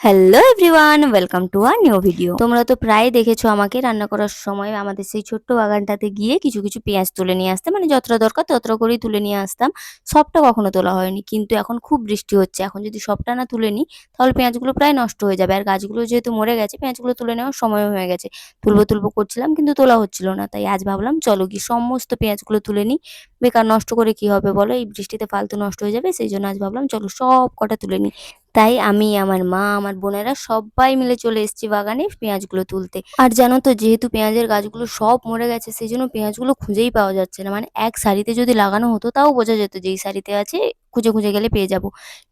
Hello everyone, welcome to our new video. তোমরা তো প্রায় দেখেছো আমাকে রান্না করার সময় আমাদের সেই ছোট্ট বাগানটাতে গিয়ে কিছু কিছু পেঁয়াজ তুলে নিয়ে আসতে, মানে যতটা দরকার ততটা করেই তুলে নিয়ে আসতাম। সবটা কখনো তোলা হয়নি, কিন্তু এখন খুব বৃষ্টি হচ্ছে, এখন যদি সবটা না তুলে নিই তাহলে পেঁয়াজগুলো প্রায় নষ্ট হয়ে যাবে। আর গাছগুলো যেহেতু মরে গেছে, পেঁয়াজগুলো তুলে নেওয়ার সময় হয়ে গেছে। তুলবো তুলবো করছিলাম কিন্তু তোলা হচ্ছিল না, তাই আজ ভাবলাম চলো কি সমস্ত পেঁয়াজগুলো তুলে নিই। বেকার নষ্ট করে কি হবে বলো, এই বৃষ্টিতে ফালতু নষ্ট হয়ে যাবে, সেই জন্য আজ ভাবলাম চলো সব কটা তুলে নিই। তাই আমি, আমার মা, আমার বোনেরা সবাই মিলে চলে এসেছি বাগানে পেঁয়াজগুলো তুলতে। আর জানো তো, যেহেতু পেঁয়াজের গাছগুলো সব মরে গেছে সেই জন্য পেঁয়াজগুলো খুঁজেই পাওয়া যাচ্ছে না। মানে এক সারিতে যদি লাগানো হতো তাও বোঝা যেত যে এই সারিতে আছে, খুঁজে খুঁজে গেলে পেয়ে যাব।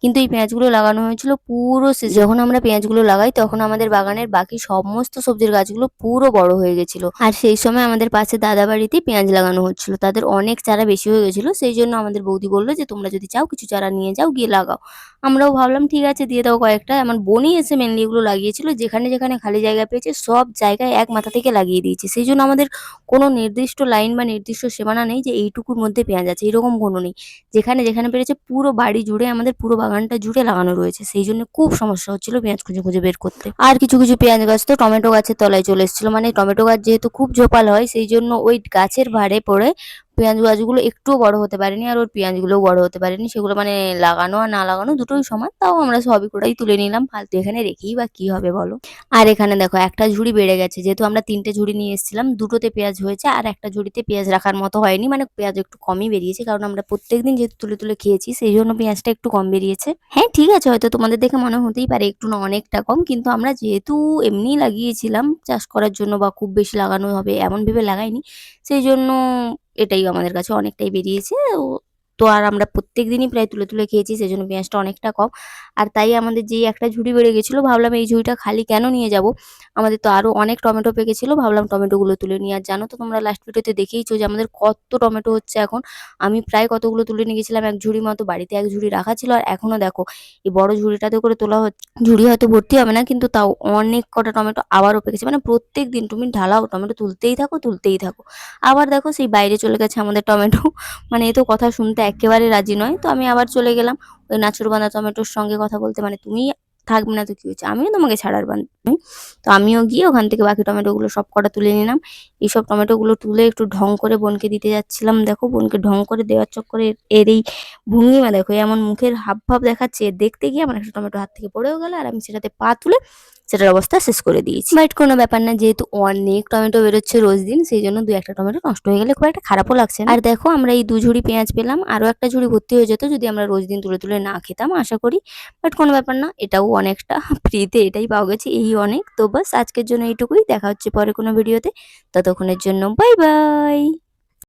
কিন্তু এই পেঁয়াজগুলো লাগানো হয়েছিল পুরো শেষে। যখন আমরা পেঁয়াজগুলো লাগাই তখন আমাদের বাগানের বাকি সমস্ত সবজির গাছগুলো পুরো বড় হয়ে গেছিল। আর সেই সময় আমাদের পাশে দাদা বাড়িতে পেঁয়াজ লাগানো হচ্ছিল, তাদের অনেক চারা বেশি হয়ে গেছিল। সেই জন্য আমাদের বৌদি বললো যে তোমরা যদি চাও কিছু চারা নিয়ে যাও, গিয়ে লাগাও। আমরাও ভাবলাম ঠিক আছে দিয়ে দাও কয়েকটা। আমার বোনই এসে মেনলি এগুলো লাগিয়েছিল, যেখানে যেখানে খালি জায়গা পেয়েছে সব জায়গায় এক মাথা থেকে লাগিয়ে দিয়েছে। সেই জন্য আমাদের কোনো নির্দিষ্ট লাইন বা নির্দিষ্ট সীমানা নেই যে এইটুকুর মধ্যে পেঁয়াজ আছে, এরকম কোনো নেই। যেখানে যেখানে পেরেছে পুরো বাড়ি জুড়ে, আমাদের পুরো বাগানটা জুড়ে লাগানো রয়েছে। সেই জন্য খুব সমস্যা হচ্ছিল পেঁয়াজ খুঁজে খুঁজে বের করতে। আর কিছু কিছু পেঁয়াজ গাছ তো টমেটো গাছের তলায় চলে এসেছিল, মানে টমেটো গাছ যেহেতু খুব ঝোপাল হয় সেই জন্য ওই গাছের ভারে পড়ে পেঁয়াজ গাছগুলো একটুও বড় হতে পারেনি, আর ওর পেঁয়াজগুলোও বড় হতে পারেনি। সেগুলো মানে লাগানো আর না লাগানো দুটোই সমান, তাও আমরা সবই কটাই তুলে নিলাম। ফালতু এখানে রেখেই বা কি হবে বলো। আর এখানে দেখো একটা ঝুড়ি বেড়ে গেছে, যেহেতু আমরা 3টে ঝুড়ি নিয়ে এসেছিলাম, দুটোতে পেঁয়াজ হয়েছে আর একটা ঝুড়িতে পেঁয়াজ রাখার মতো হয়নি, মানে পেঁয়াজ একটু কমই বেরিয়েছে, কারণ আমরা প্রত্যেকদিন যেহেতু তুলে তুলে খেয়েছি সেই জন্য পেঁয়াজটা একটু কম বেরিয়েছে। হ্যাঁ ঠিক আছে, হয়তো তোমাদের দেখে মনে হতেই পারে একটু না অনেকটা কম, কিন্তু আমরা যেহেতু এমনি লাগিয়েছিলাম চাষ করার জন্য বা খুব বেশি লাগানো হবে এমন ভেবে লাগাইনি, সেই জন্য এটাই আমাদের কাছে অনেকটাই বেরিয়েছে। তো আর আমরা প্রত্যেকদিনই প্রায় তুলে তুলে খেয়েছি, সেজন্য পেঁয়াজটা অনেকটা কম। আর তাই আমাদের যেই একটা ঝুড়ি বেড়ে গেছিলো, ভাবলাম এই ঝুড়িটা খালি কেন নিয়ে যাব, আমাদের তো আরো অনেক টমেটো পেকেছিল, ভাবলাম টমেটোগুলো তুলে নিই। আর জানো তো তোমরা লাস্ট ভিডিওতে দেখেইছো যে আমাদের কত টমেটো হচ্ছে এখন। আমি প্রায় কতগুলো তুলে নিয়ে গেছিলাম, এক ঝুড়ি মতো, বাড়িতে এক ঝুড়ি রাখা ছিল। আর এখনো দেখো এই বড় ঝুড়িটাতে করে তোলা হচ্ছে। ঝুড়ি হয়তো ভর্তি হবে না, কিন্তু তাও অনেক কটা টমেটো আবারও পেকেছে। মানে প্রত্যেক দিন তুমি ঢালাও টমেটো তুলতেই থাকো তুলতেই থাকো। আবার দেখো সেই বাইরে চলে গেছে আমাদের টমেটো। মানে এ তো কথা শুনতে একেবারে রাজি নয়। তো আমি আবার চলে গেলাম ওই নাছোড়বান্দা টমেটোর সঙ্গে কথা বলতে, মানে তুমি থাকবে না তো কি হয়েছে, আমিও তোমাকে ছাড়ার বান নই। তো আমিও গিয়ে ওখান থেকে বাকি টমেটোগুলো সব কটা তুলে নিলাম। এইসব টমেটোগুলো তুলে একটু ঢং করে বোনকে দিতে যাচ্ছিলাম। দেখো বোনকে ঢং করে দেওয়ার চক্করে এর এই ভঙ্গিমা দেখো, এমন মুখের হাবভাব দেখাচ্ছে, দেখতে গিয়ে আমার একটা টমেটো হাত থেকে পড়েও গেল, আর আমি সেটাতে পা তুলে সেটার অবস্থা শেষ করে দিয়েছি। বাট কোনো ব্যাপার না, যেহেতু অনেক টমেটো বেরোচ্ছে রোজ দিন, সেই জন্য 2-1টা টমেটো নষ্ট হয়ে গেলে খুব একটা খারাপও লাগছে না। আর দেখো আমরা এই 2 ঝুড়ি পেঁয়াজ পেলাম, আরো একটা ঝুড়ি ভর্তি হয়ে যেত যদি আমরা রোজ দিন তুলে তুলে না খেতাম আশা করি। বাট কোনো ব্যাপার না, এটাও অনেকটা ফ্রিতে এটাই পাওয়া গেছে, এই অনেক। তো বাস আজকের জন্য এইটুকুই, দেখা হচ্ছে পরে কোনো ভিডিওতে। ততক্ষণের জন্য বাই বাই।